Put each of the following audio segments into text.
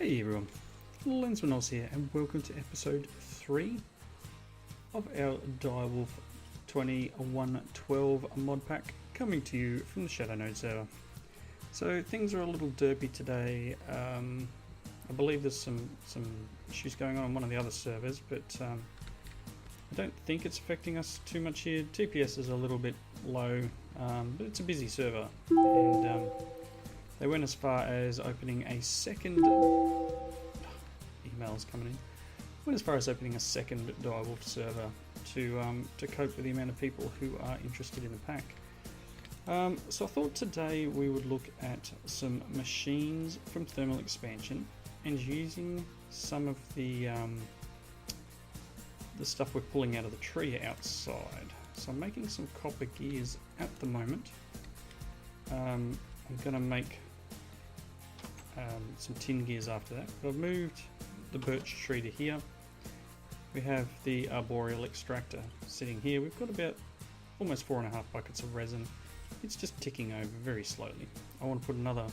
Hey everyone, Lensman Oz here and welcome to episode 3 of our Direwolf20 112 mod pack coming to you from the Shadow Node server. So things are a little derpy today. I believe there's some issues going on one of the other servers, but I don't think it's affecting us too much here. TPS is a little bit low, but it's a busy server, and they went as far as opening a second emails coming in. Went as far as opening a second Direwolf server to cope with the amount of people who are interested in the pack. So I thought today we would look at some machines from thermal expansion and using some of the stuff we're pulling out of the tree outside. So I'm making some copper gears at the moment. I'm going to make some tin gears after that, but I've moved the birch tree to here. We have the arboreal extractor sitting here. We've got about almost 4.5 buckets of resin. It's just ticking over very slowly. I want to put another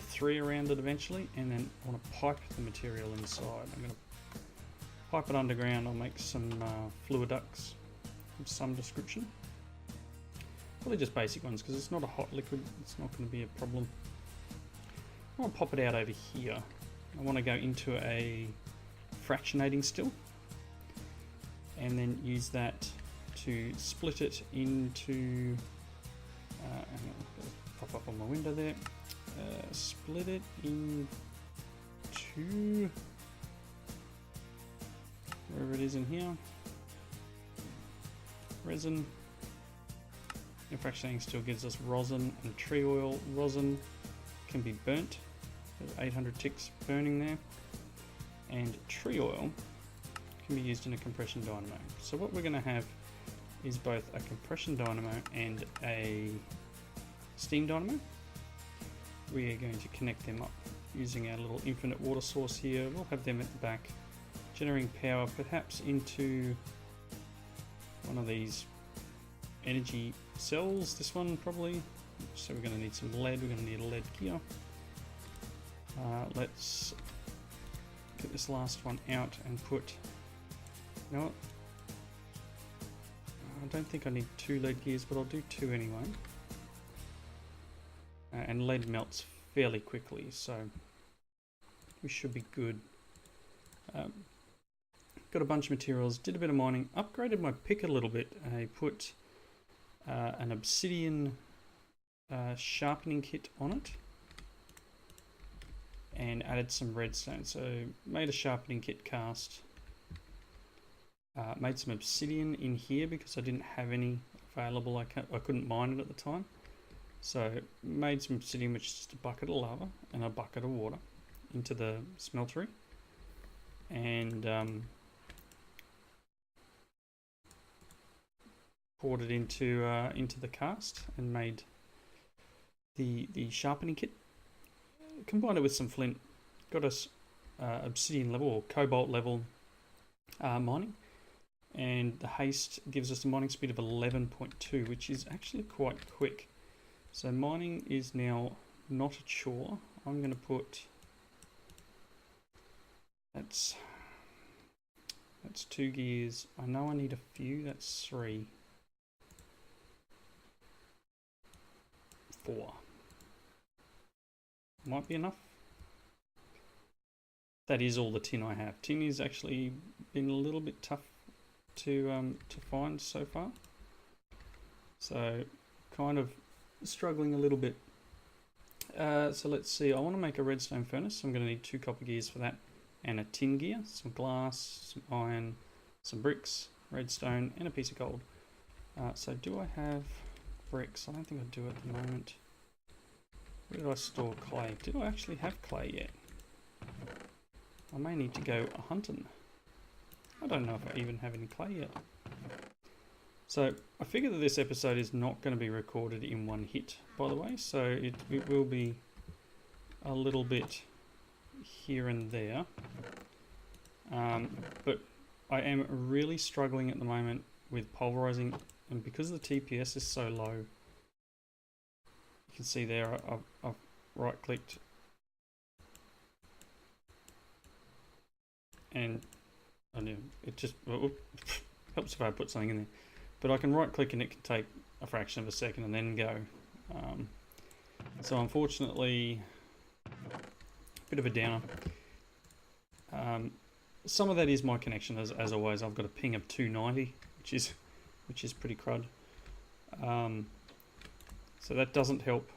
3 around it eventually, and then I want to pipe the material inside. I'm going to pipe it underground. I'll make some fluid ducts of some description. Probably just basic ones because it's not a hot liquid. It's not going to be a problem. I want to pop it out over here. I want to go into a fractionating still and then use that to split it into hang on, pop up on my window there, split it into wherever it is in here, resin. The fractionating still gives us rosin and tree oil. Rosin can be burnt. There's 800 ticks burning there, and tree oil can be used in a compression dynamo. So what we're going to have is both a compression dynamo and a steam dynamo. We are going to connect them up using our little infinite water source here. We'll have them at the back generating power perhaps into one of these energy cells. This one probably. So we're going to need some lead. We're going to need a lead gear. Let's get this last one out and put, you know what, I don't think I need 2 lead gears, but I'll do 2 anyway. And lead melts fairly quickly, so we should be good. Got a bunch of materials, did a bit of mining, upgraded my pick a little bit. I put an obsidian sharpening kit on it and added some redstone. So made a sharpening kit cast, made some obsidian in here because I didn't have any available. I couldn't mine it at the time, so made some obsidian, which is just a bucket of lava and a bucket of water into the smeltery, and poured it into the cast and made the sharpening kit. Combined it with some flint, got us obsidian level or cobalt level mining, and the haste gives us a mining speed of 11.2, which is actually quite quick. So mining is now not a chore. I'm going to put, that's 2 gears. I know I need a few. That's 3, 4. Might be enough. That is all the tin I have. Tin has actually been a little bit tough to find so far, so kind of struggling a little bit. So let's see. I want to make a redstone furnace. So I'm going to need 2 copper gears for that, and a tin gear, some glass, some iron, some bricks, redstone, and a piece of gold. So do I have bricks? I don't think I do at the moment. Where did I store clay? Did I actually have clay yet? I may need to go hunting. I don't know if I even have any clay yet. So I figure that this episode is not going to be recorded in one hit, by the way, so it will be a little bit here and there. But I am really struggling at the moment with pulverizing, and because the TPS is so low, you can see there I've right clicked and it just helps if I put something in there. But I can right click and it can take a fraction of a second and then go. So unfortunately, a bit of a downer. Some of that is my connection, as always. I've got a ping of 290, which is pretty crud. So that doesn't help.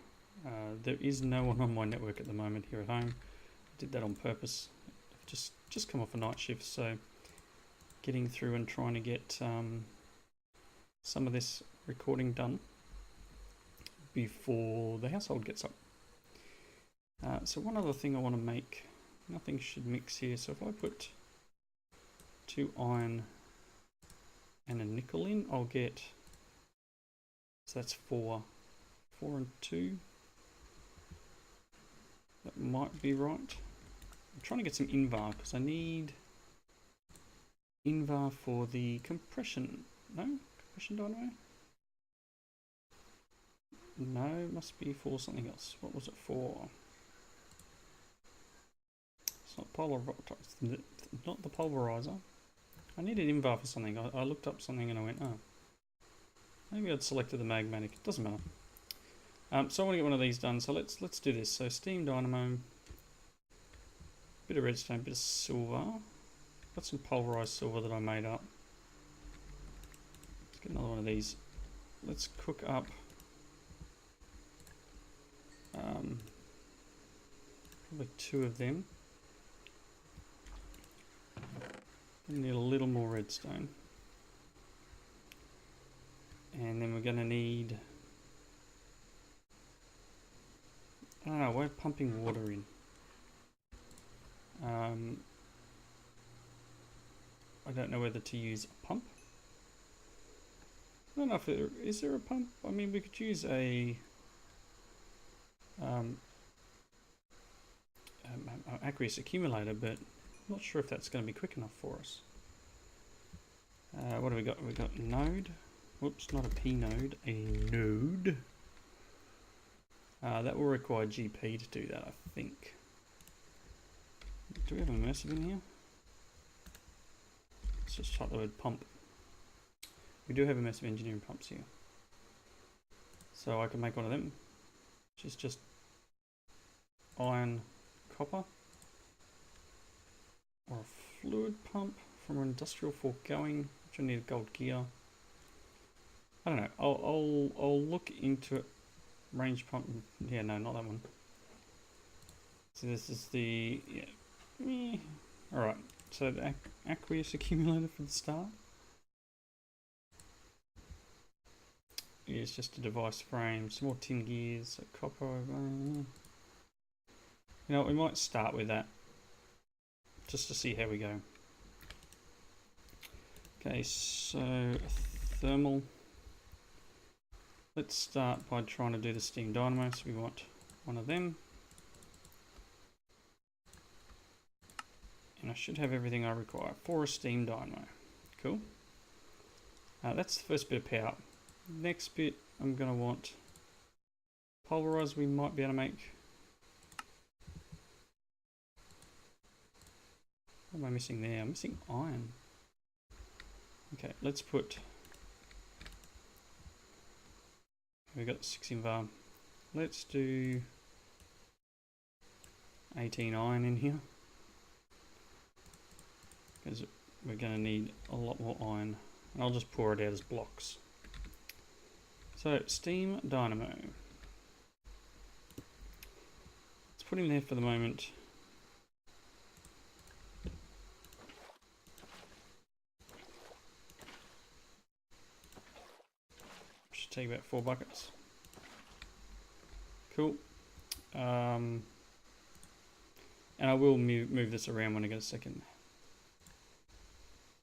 There is no one on my network at the moment here at home. I did that on purpose. I've just come off a night shift, so getting through and trying to get some of this recording done before the household gets up. So one other thing I want to make, nothing should mix here, so if I put 2 iron and a nickel in, I'll get, so that's 4 and 2. That might be right. I'm trying to get some invar because I need invar for the compression. No? Compression dynamo? No, it must be for something else. What was it for? It's not not the pulverizer. I needed invar for something. I looked up something and I went, oh. Maybe I'd selected the magmatic. It doesn't matter. So I want to get one of these done. So let's do this. So steam dynamo, bit of redstone, bit of silver. Got some pulverized silver that I made up. Let's get another one of these. Let's cook up probably 2 of them. Need a little more redstone. And then we're going to need, I don't know, we're pumping water in. I don't know whether to use a pump. I don't know if is there a pump? I mean, we could use a aqueous accumulator, but I'm not sure if that's going to be quick enough for us. What have we got? We've got node. Whoops, not a P node, a node. That will require GP to do that, I think. Do we have immersive in here? Let's just type the word pump. We do have immersive engineering pumps here. So I can make one of them, which is just iron copper. Or a fluid pump from an industrial fork going, which I need a gold gear. I don't know. I'll look into it. Range pump. Yeah, no, not that one. So this is the All right. So the aqueous accumulator for the start. Yeah, it's just a device frame. Some more tin gears. Copper. You know, we might start with that just to see how we go. Okay, so thermal. Let's start by trying to do the steam dynamo. So we want one of them. And I should have everything I require for a steam dynamo. Cool. That's the first bit of power. Next bit, I'm going to want pulverize. We might be able to make. What am I missing there? I'm missing iron. Okay, let's put. We've got 6 invar. Let's do 18 iron in here, because we're going to need a lot more iron, and I'll just pour it out as blocks. So steam dynamo. Let's put him there for the moment. Should take about 4 buckets. Cool. And I will move this around when I get a second.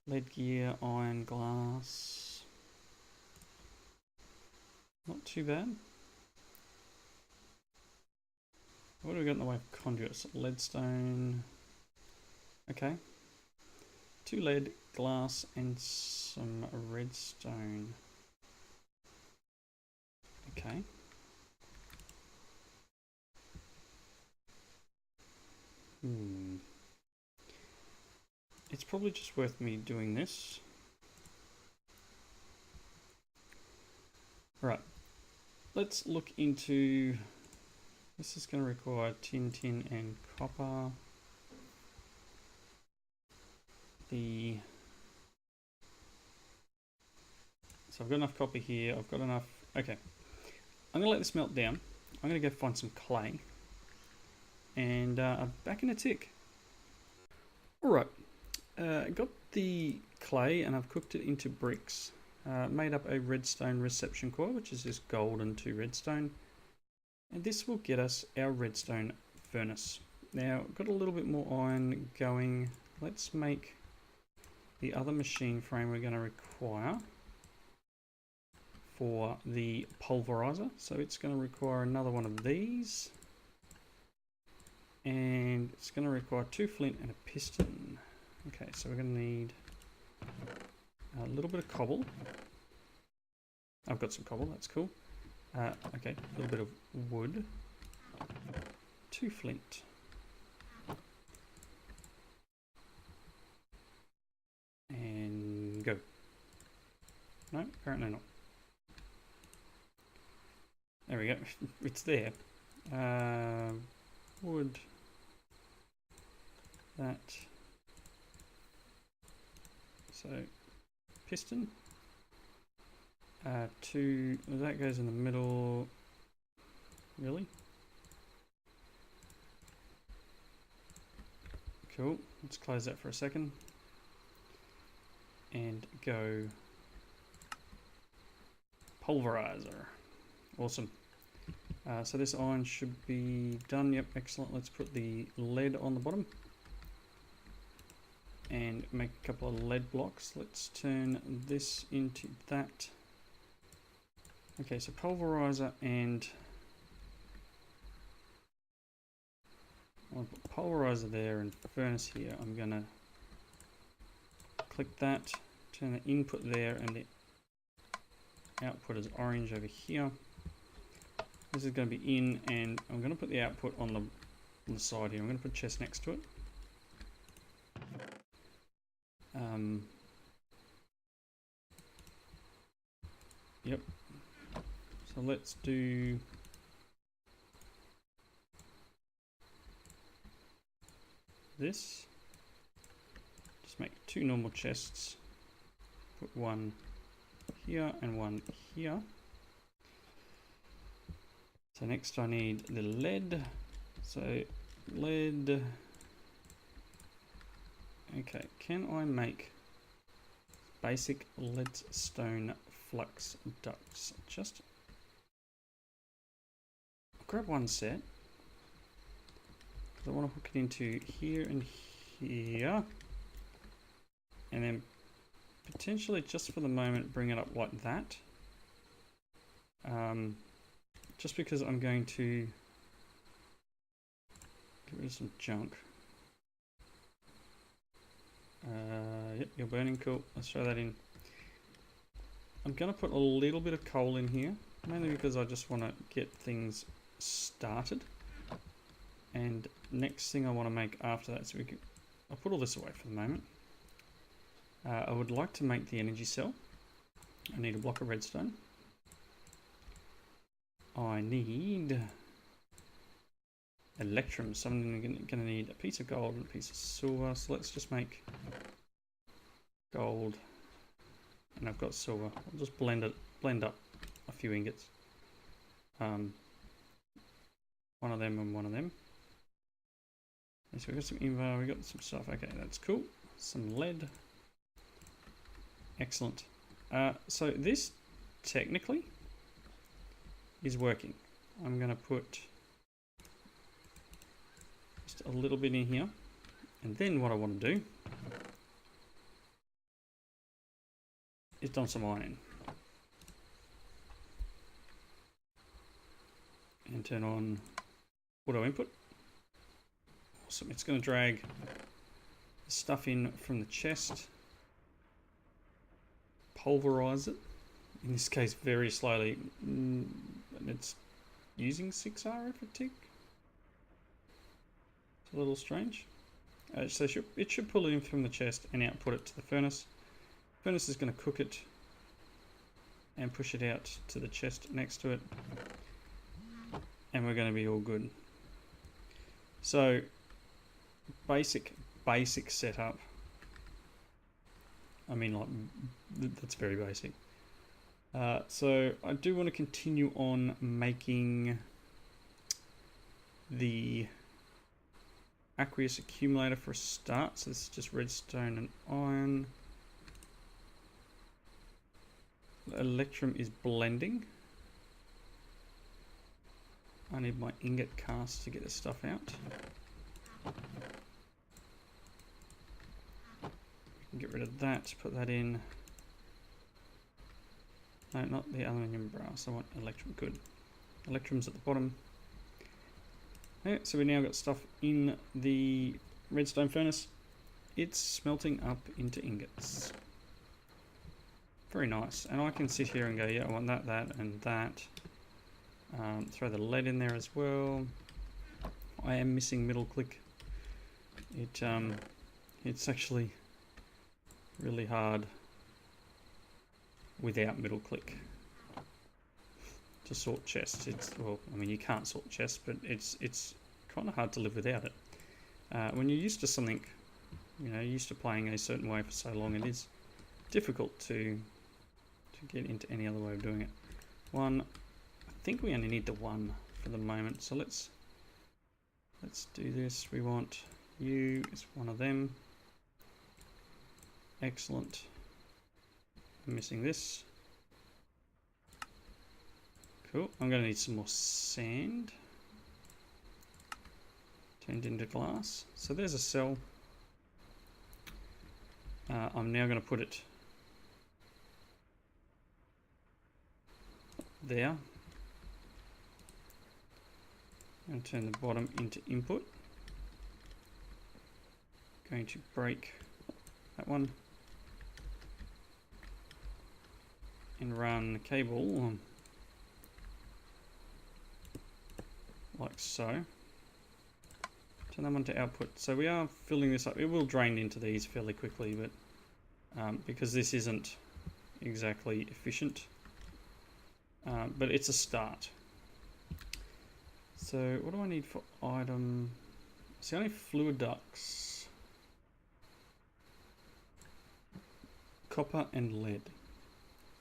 Lead gear, iron, glass. Not too bad. What do we got in the way of conduits? Leadstone. Okay. 2 lead, glass, and some redstone. Okay. it's probably just worth me doing this. Right, let's look into, this is going to require tin, and copper. So I've got enough copper here, I've got enough, okay. I'm going to let this melt down. I'm going to go find some clay. And I'm back in a tick. Alright, got the clay and I've cooked it into bricks. Made up a redstone reception core, which is this gold and 2 redstone. And this will get us our redstone furnace. Now, got a little bit more iron going. Let's make the other machine frame we're going to require for the pulverizer. So it's going to require another one of these. And it's going to require 2 flint and a piston. Okay, so we're going to need a little bit of cobble. I've got some cobble, that's cool. Okay, a little bit of wood. 2 flint. And go. No, apparently not. There we go, it's there. Wood. That. So, piston. 2, that goes in the middle. Really? Cool, let's close that for a second. And go pulverizer. Awesome. So this iron should be done. Yep, excellent. Let's put the lead on the bottom and make a couple of lead blocks. Let's turn this into that. Okay, so pulverizer, and I'll put pulverizer there and furnace here. I'm gonna click that, turn the input there, and the output is orange over here. This is going to be in, and I'm going to put the output on the side here. I'm going to put a chest next to it. Yep. So let's do this. Just make 2 normal chests. Put one here and one here. So next I need the lead. So lead. Okay, can I make basic leadstone flux ducts? Just I'll grab one set. I want to hook it into here and here. And then potentially, just for the moment, bring it up like that. Just because I'm going to get rid of some junk. Yep, you're burning, cool. Let's throw that in. I'm going to put a little bit of coal in here, mainly because I just want to get things started. And next thing I want to make after that, so I'll put all this away for the moment. I would like to make the energy cell. I need a block of redstone. I need electrum, so I'm going to need a piece of gold and a piece of silver. So let's just make gold, and I've got silver. I'll just blend up a few ingots. One of them and one of them. Okay, so we've got some invar, we've got some stuff. Okay, that's cool. Some lead. Excellent. So this technically is working. I'm going to put just a little bit in here, and then what I want to do is dump some iron in and turn on auto input. Awesome. It's going to drag the stuff in from the chest, pulverize it, in this case very slowly, and it's using 6R a tick. It's a little strange. So it should pull it in from the chest and output it to the furnace. Furnace is going to cook it and push it out to the chest next to it, and we're going to be all good. So basic setup. I mean, like, that's very basic. So I do want to continue on making the aqueous accumulator for a start. So this is just redstone and iron. The electrum is blending. I need my ingot cast to get this stuff out. Get rid of that, put that in. No, not the aluminium brass, I want electrum. Good. Electrum's at the bottom. Okay, so we now got stuff in the redstone furnace. It's smelting up into ingots. Very nice. And I can sit here and go, yeah, I want that, that, and that. Throw the lead in there as well. I am missing middle click. It's actually really hard without middle click to sort chests. Well, I mean, you can't sort chests, but it's kind of hard to live without it. When you're used to something, you know, used to playing a certain way for so long, it is difficult to get into any other way of doing it. I think we only need the one for the moment, so let's do this. We want you as one of them. Excellent. I'm missing this. Cool. I'm going to need some more sand. Turned into glass. So there's a cell. I'm now going to put it there. And turn the bottom into input. Going to break that one. And run the cable like so. Turn that one to output. So we are filling this up. It will drain into these fairly quickly, but because this isn't exactly efficient, but it's a start. So what do I need for item? See, only fluid ducts, copper and lead.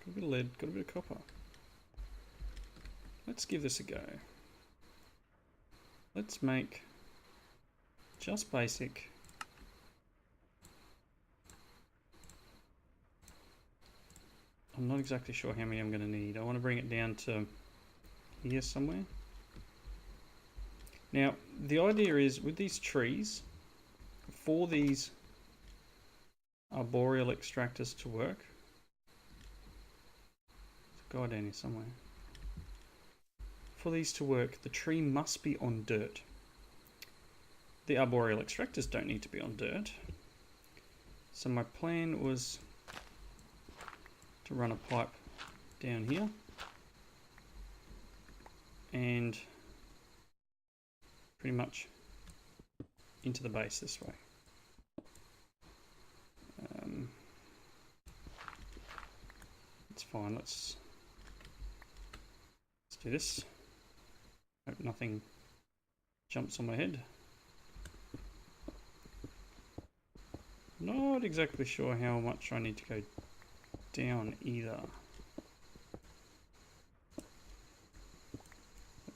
Got a bit of lead, got a bit of copper. Let's give this a go. Let's make just basic. I'm not exactly sure how many I'm going to need. I want to bring it down to here somewhere. Now, the idea is with these trees, for these arboreal extractors to work, there's a guy down here somewhere. For these to work, the tree must be on dirt. The arboreal extractors don't need to be on dirt. So my plan was to run a pipe down here and pretty much into the base this way. It's fine. Let's do this. Hope nothing jumps on my head. Not exactly sure how much I need to go down either. I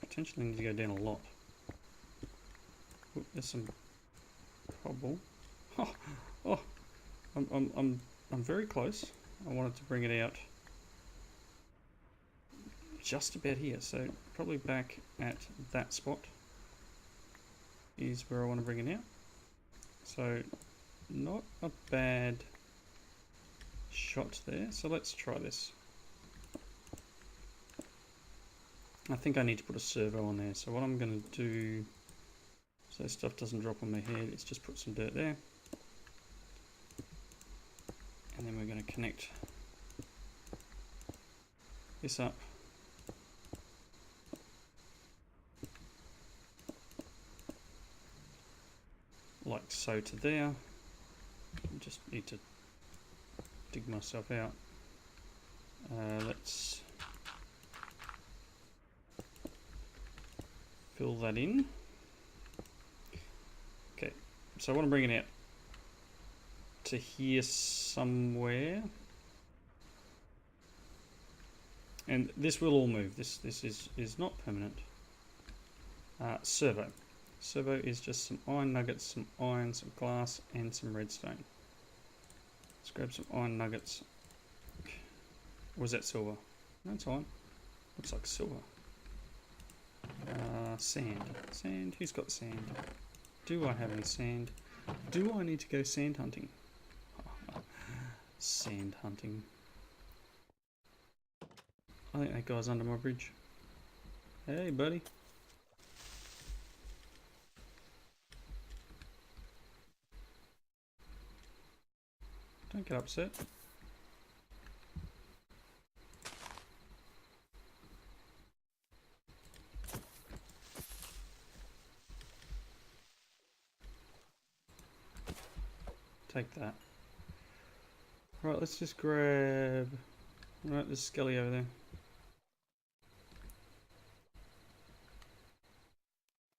potentially need to go down a lot. Ooh, there's some cobble. Oh, I'm very close. I wanted to bring it out just about here, so probably back at that spot is where I want to bring it out. So not a bad shot there, so let's try this. I think I need to put a servo on there, so what I'm going to do so stuff doesn't drop on my head is just put some dirt there, and then we're going to connect this up. like so to there. I just need to dig myself out. Let's fill that in. Okay, so I want to bring it out to here somewhere. And this will all move. This is not permanent. Servo. Servo is just some iron nuggets, some iron, some glass, and some redstone. Let's grab some iron nuggets. Or was that silver? No, it's iron. Looks like silver. Sand. Sand. Who's got sand? Do I have any sand? Do I need to go sand hunting? Sand hunting. I think that guy's under my bridge. Hey, buddy. Don't get upset. Take that. Right, let's just grab... Right, there's Skelly over there.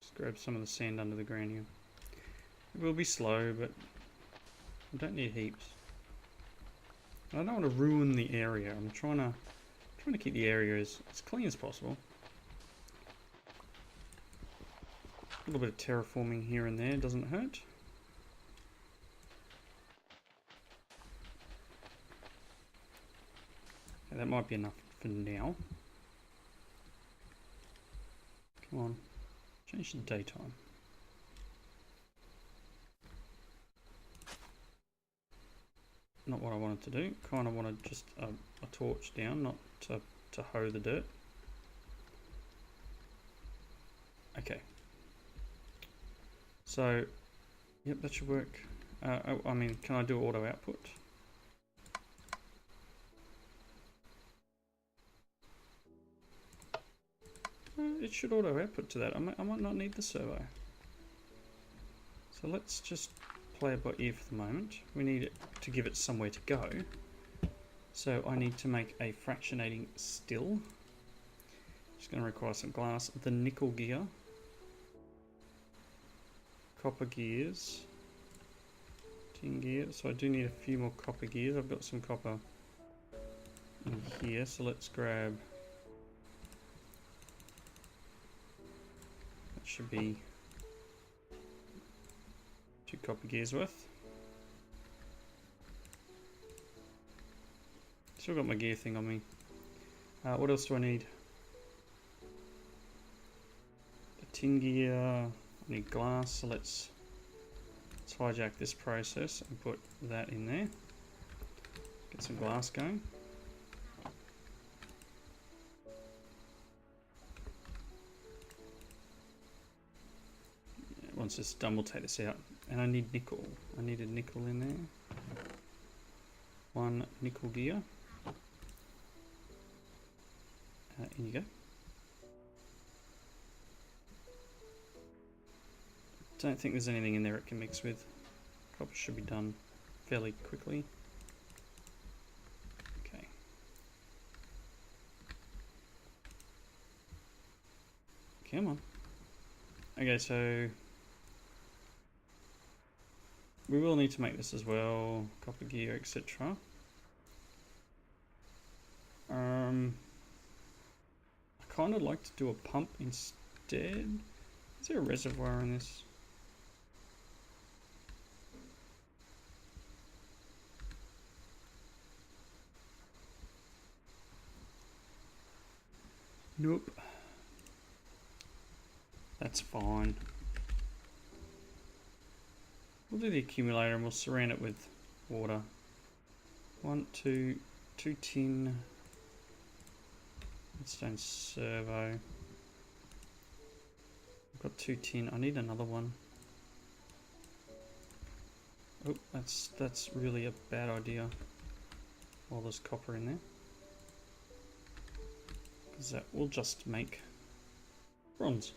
Just grab some of the sand under the ground here. It will be slow, but I don't need heaps. I don't want to ruin the area. I'm trying to keep the area as clean as possible. A little bit of terraforming here and there doesn't hurt. Okay, that might be enough for now. Come on, change to daytime. Not what I wanted to do. Kind of wanted just a torch down, not to hoe the dirt. Okay. So, yep, that should work. I mean, can I do auto output? It should auto output to that. I might not need the servo. So let's just play it by ear for the moment. We need it to give it somewhere to go. So I need to make a fractionating still. Just going to require some glass, the nickel gear, copper gears, tin gear. So I do need a few more copper gears. I've got some copper in here. So let's grab, that should be 2 copper gears worth. Still got my gear thing on me. What else do I need? A tin gear. I need glass, so let's hijack this process and put that in there. Get some glass going. Yeah, once it's done, we'll take this out. And I need nickel. I needed nickel in there. 1 nickel gear. In you go. Don't think there's anything in there it can mix with. Copper should be done fairly quickly. Okay. Come on. Okay, so we will need to make this as well. Copper gear, etc. I kind of like to do a pump instead. Is there a reservoir in this? Nope. That's fine. We'll do the accumulator and we'll surround it with water. 1, 2, 2 tin. Redstone servo. I've got 2 tin. I need another one. Oh, that's really a bad idea. All this copper in there. Because that will just make bronze.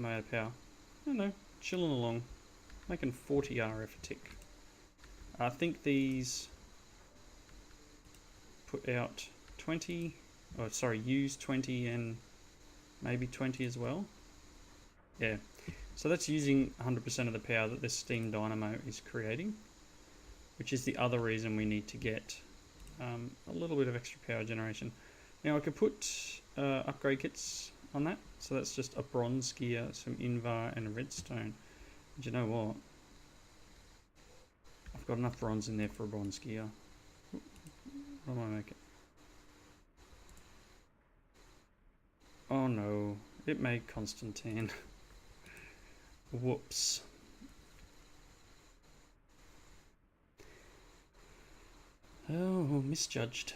am I out of power? I don't know, chilling along, making 40 RF a tick. I think these put out 20, oh sorry, use 20 and maybe 20 as well. Yeah, so that's using 100% of the power that this steam dynamo is creating, which is the other reason we need to get a little bit of extra power generation. Now I could put upgrade kits on that, so that's just a bronze gear, some invar and a redstone. But you know what? I've got enough bronze in there for a bronze gear. What am I making? Oh no, it made Constantine. Whoops. Oh, misjudged.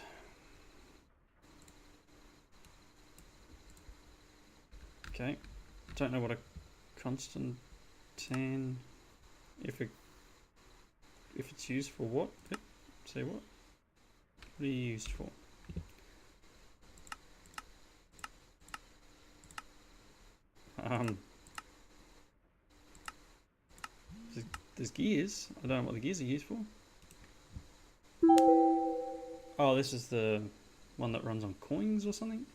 Okay, don't know what a Constantine, if it's used for what? Say what? What are you used for? There's gears. I don't know what the gears are used for. Oh, this is the one that runs on coins or something?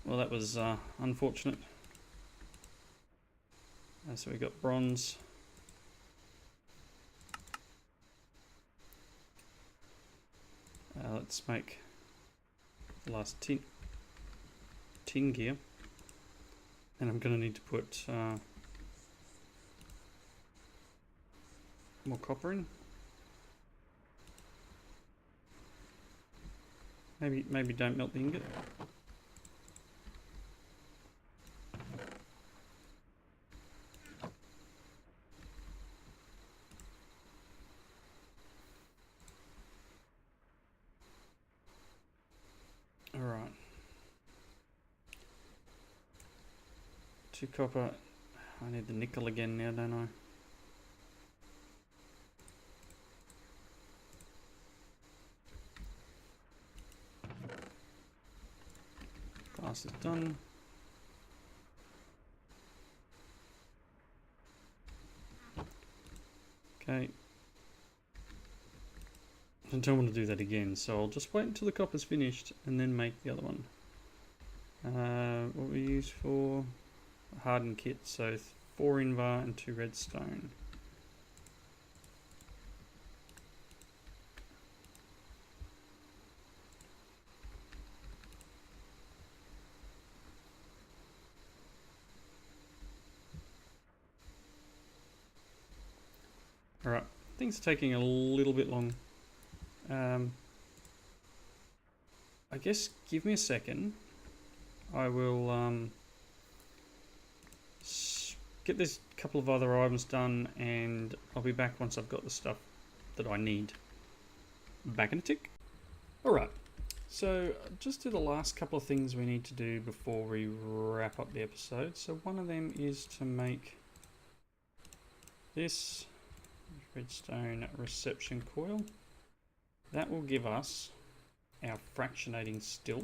Well, that was unfortunate. So we got bronze. Let's make the last tin gear. And I'm going to need to put more copper in. Maybe don't melt the ingot. All right. 2 copper. I need the nickel again now, don't I? Glass is done. Okay. I don't want to do that again, so I'll just wait until the copper's finished and then make the other one. What we use for a hardened kit, so 4 invar and 2 redstone. Alright, things are taking a little bit long. I guess give me a second. I will get this couple of other items done and I'll be back once I've got the stuff that I need. Back in a tick. Alright, so just do the last couple of things we need to do before we wrap up the episode. So one of them is to make this redstone reception coil. That will give us our fractionating still.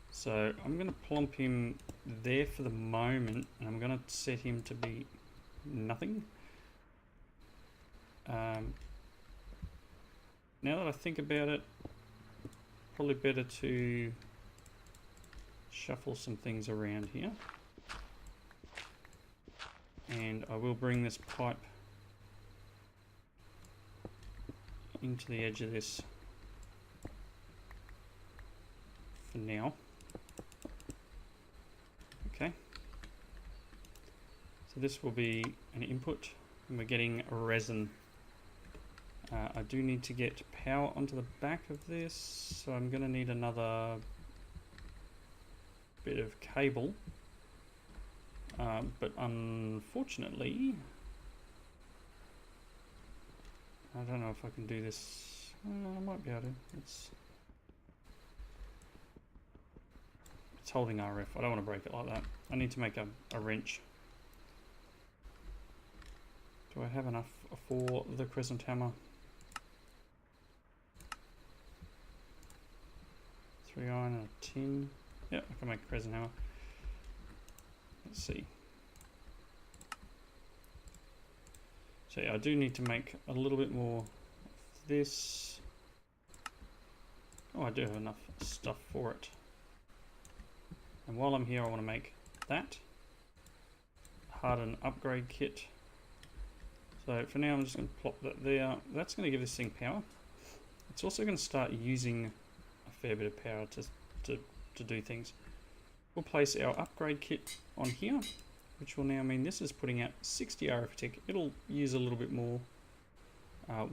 So I'm going to plonk him there for the moment, and I'm going to set him to be nothing. Now that I think about it, probably better to shuffle some things around here. And I will bring this pipe into the edge of this for now. Okay. So this will be an input, and we're getting a resin. I do need to get power onto the back of this, so I'm going to need another bit of cable. But unfortunately, I don't know if I can do this. I might be able to. It's holding RF. I don't want to break it like that. I need to make a wrench. Do I have enough for the crescent hammer? 3 iron and a tin. Yep, I can make a crescent hammer. Let's see. So yeah, I do need to make a little bit more of this. Oh, I do have enough stuff for it. And while I'm here, I want to make that harden upgrade kit. So for now, I'm just going to plop that there. That's going to give this thing power. It's also going to start using a fair bit of power to do things. We'll place our upgrade kit on here, which will now mean this is putting out 60 arithmetic. It'll use a little bit more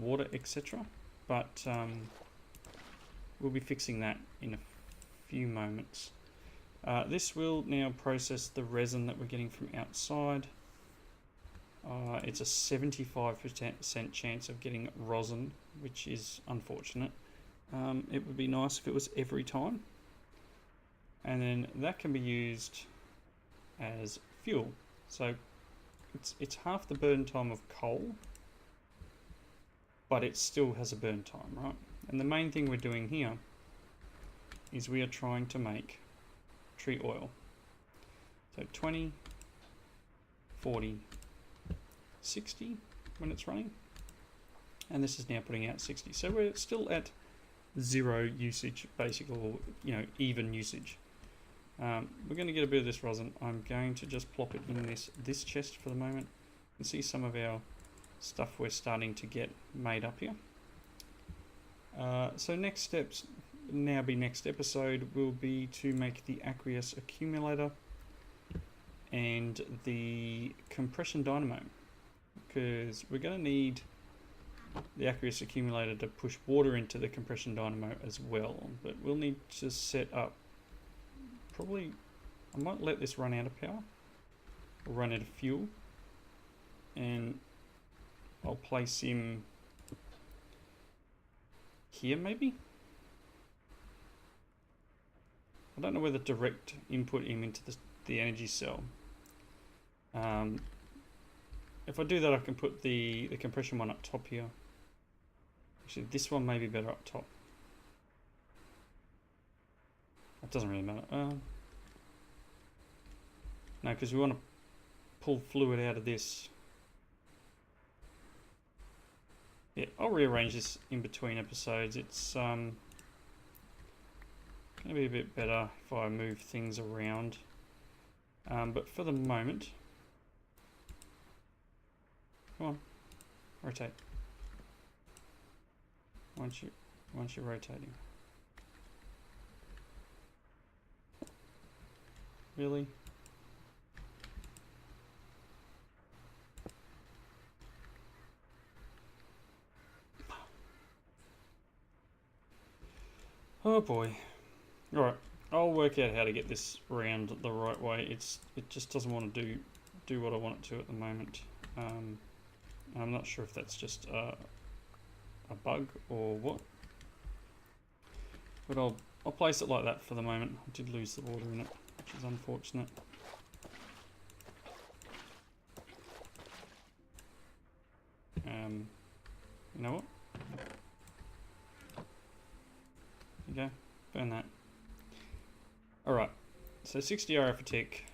water, etc. But we'll be fixing that in a few moments. This will now process the resin that we're getting from outside. It's a 75% chance of getting rosin, which is unfortunate. It would be nice if it was every time. And then that can be used as fuel. So it's half the burn time of coal, but it still has a burn time, right? And the main thing we're doing here is we are trying to make tree oil. So 20, 40, 60 when it's running, and this is now putting out 60. So we're still at 0 usage, basically, or even usage. We're going to get a bit of this rosin. I'm going to just plop it in this chest for the moment. You can see some of our stuff we're starting to get made up here. So next episode will be to make the aqueous accumulator and the compression dynamo, because we're going to need the aqueous accumulator to push water into the compression dynamo as well. But we'll need to set up, probably, I might let this run out of power or run out of fuel, and I'll place him here maybe. I don't know whether direct input him into the energy cell. If I do that, I can put the compression one up top here. Actually, this one may be better up top. It doesn't really matter. No, because we want to pull fluid out of this. Yeah, I'll rearrange this in between episodes. It's going to be a bit better if I move things around. But for the moment, come on, rotate. Once you're rotating. Really? Oh boy. Alright, I'll work out how to get this around the right way. It just doesn't want to do what I want it to at the moment. I'm not sure if that's just a bug or what. But I'll place it like that for the moment. I did lose the water in it, which is unfortunate. You know what? There you go. Burn that. Alright, so 60 RF a tick.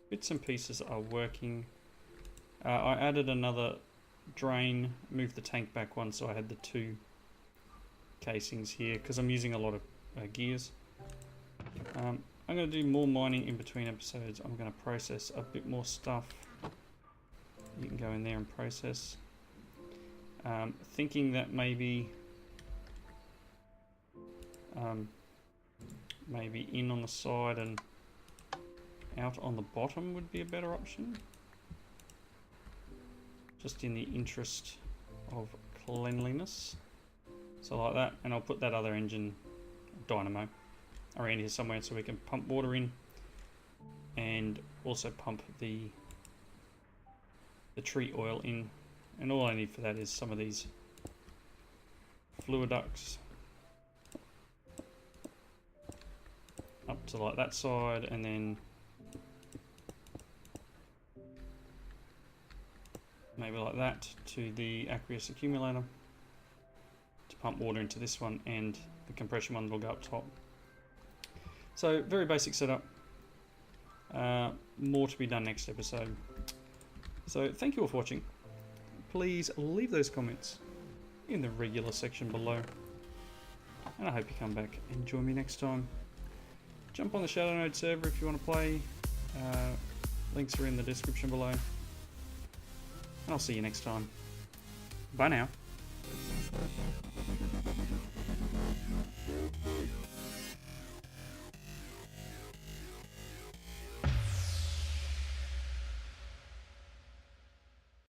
Bits and pieces are working. I added another drain, moved the tank back one, so I had the 2 casings here because I'm using a lot of gears. I'm going to do more mining in between episodes. I'm going to process a bit more stuff. You can go in there and process. Thinking that maybe in on the side and out on the bottom would be a better option. Just in the interest of cleanliness. So like that, and I'll put that other engine dynamo around here somewhere so we can pump water in and also pump the tree oil in. And all I need for that is some of these fluid ducts up to like that side, and then maybe like that to the aqueous accumulator to pump water into this one, and the compression one will go up top. So very basic setup. More to be done next episode. So thank you all for watching. Please leave those comments in the regular section below. And I hope you come back and join me next time. Jump on the ShadowNode server if you want to play. Links are in the description below. And I'll see you next time. Bye now.